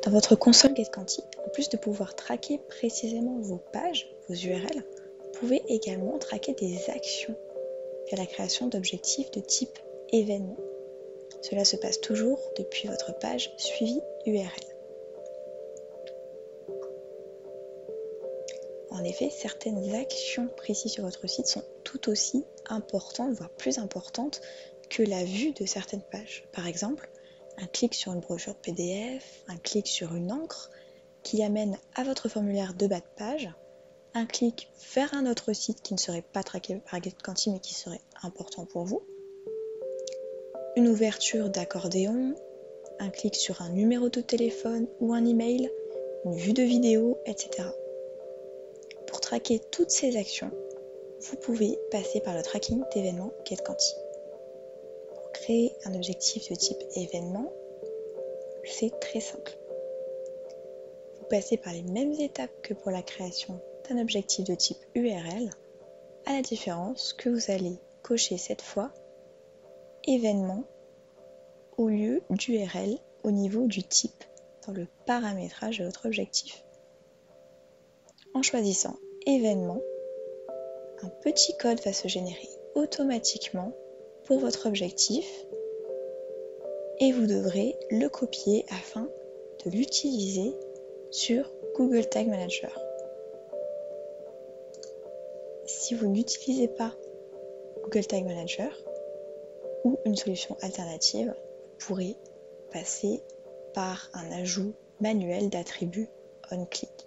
Dans votre console GetQuanti, en plus de pouvoir traquer précisément vos pages, vos URL, vous pouvez également traquer des actions via la création d'objectifs de type événement. Cela se passe toujours depuis votre page suivie URL. En effet, certaines actions précises sur votre site sont tout aussi importantes, voire plus importantes que la vue de certaines pages. Par exemple, un clic sur une brochure PDF, un clic sur une encre qui amène à votre formulaire de bas de page, un clic vers un autre site qui ne serait pas traqué par GetQuanti mais qui serait important pour vous, une ouverture d'accordéon, un clic sur un numéro de téléphone ou un email, une vue de vidéo, etc. Pour traquer toutes ces actions, vous pouvez passer par le tracking d'événements GetQuanti. Pour créer un objectif de type événement, c'est très simple. Vous passez par les mêmes étapes que pour la création d'un objectif de type URL, à la différence que vous allez cocher cette fois événement au lieu d'URL au niveau du type dans le paramétrage de votre objectif. En choisissant événement, un petit code va se générer automatiquement pour votre objectif et vous devrez le copier afin de l'utiliser sur Google Tag Manager. Si vous n'utilisez pas Google Tag Manager ou une solution alternative, vous pourrez passer par un ajout manuel d'attributs onClick.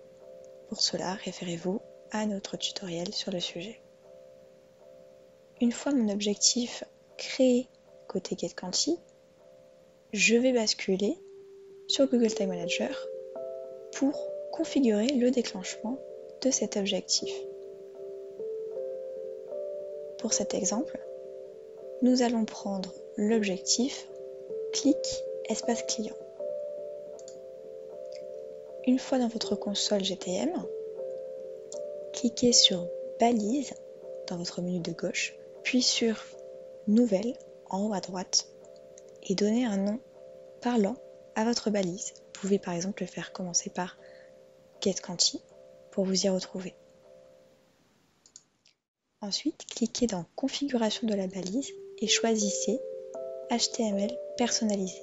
Pour cela, référez-vous à notre tutoriel sur le sujet. Une fois mon objectif créé côté GetQuanti, je vais basculer sur Google Tag Manager pour configurer le déclenchement de cet objectif. Pour cet exemple, nous allons prendre l'objectif clic espace client. Une fois dans votre console GTM, cliquez sur balise dans votre menu de gauche, puis sur nouvelle en haut à droite et donnez un nom parlant à votre balise. Vous pouvez par exemple le faire commencer par GetQuanti pour vous y retrouver. Ensuite, cliquez dans configuration de la balise et choisissez HTML personnalisé.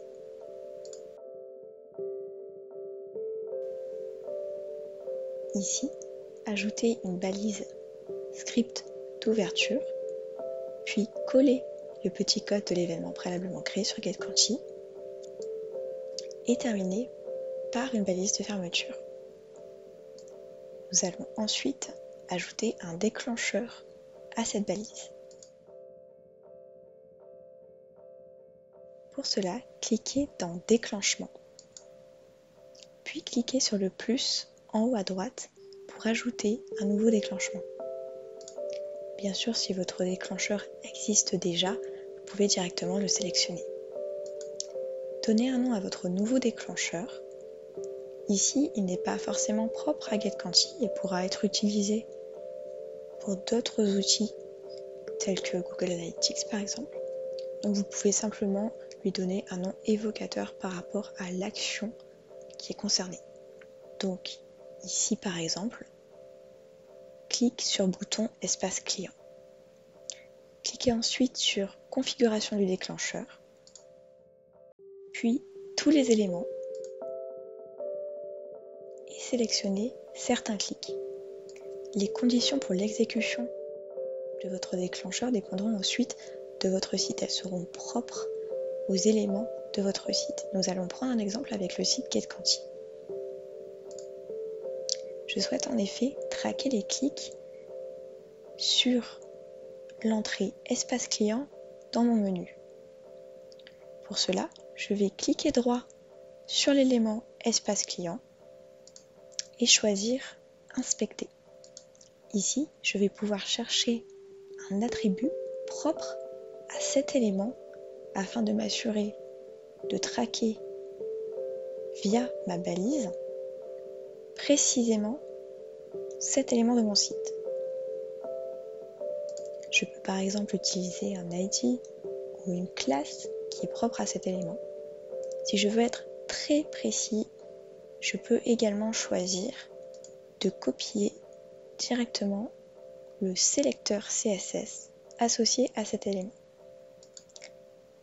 Ici, ajoutez une balise script d'ouverture, puis collez le petit code de l'événement préalablement créé sur GetQuanti et terminez par une balise de fermeture. Nous allons ensuite ajouter un déclencheur à cette balise. Pour cela, cliquez dans Déclenchement, puis cliquez sur le plus en haut à droite pour ajouter un nouveau déclenchement. Bien sûr, si votre déclencheur existe déjà, vous pouvez directement le sélectionner. Donnez un nom à votre nouveau déclencheur. Ici, il n'est pas forcément propre à GetQuanti et pourra être utilisé pour d'autres outils tels que Google Analytics par exemple. Donc vous pouvez simplement lui donner un nom évocateur par rapport à l'action qui est concernée. Donc ici par exemple, clique sur bouton espace client. Cliquez ensuite sur configuration du déclencheur, puis tous les éléments et sélectionnez certains clics. Les conditions pour l'exécution de votre déclencheur dépendront ensuite de votre site. Elles seront propres aux éléments de votre site. Nous allons prendre un exemple avec le site GetQuanti. Je souhaite en effet traquer les clics sur l'entrée espace client dans mon menu. Pour cela, je vais cliquer droit sur l'élément espace client et choisir Inspecter. Ici, je vais pouvoir chercher un attribut propre à cet élément afin de m'assurer de traquer via ma balise précisément cet élément de mon site. Je peux par exemple utiliser un ID ou une classe qui est propre à cet élément. Si je veux être très précis je peux également choisir de copier directement le sélecteur CSS associé à cet élément.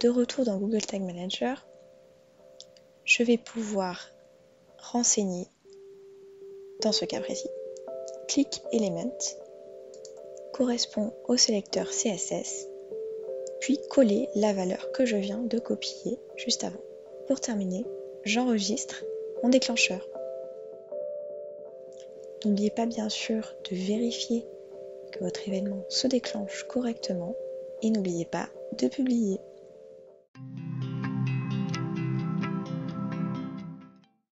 De retour dans Google Tag Manager, je vais pouvoir renseigner, dans ce cas précis, click element correspond au sélecteur CSS, puis coller la valeur que je viens de copier juste avant. Pour terminer, j'enregistre mon déclencheur. N'oubliez pas bien sûr de vérifier que votre événement se déclenche correctement et n'oubliez pas de publier.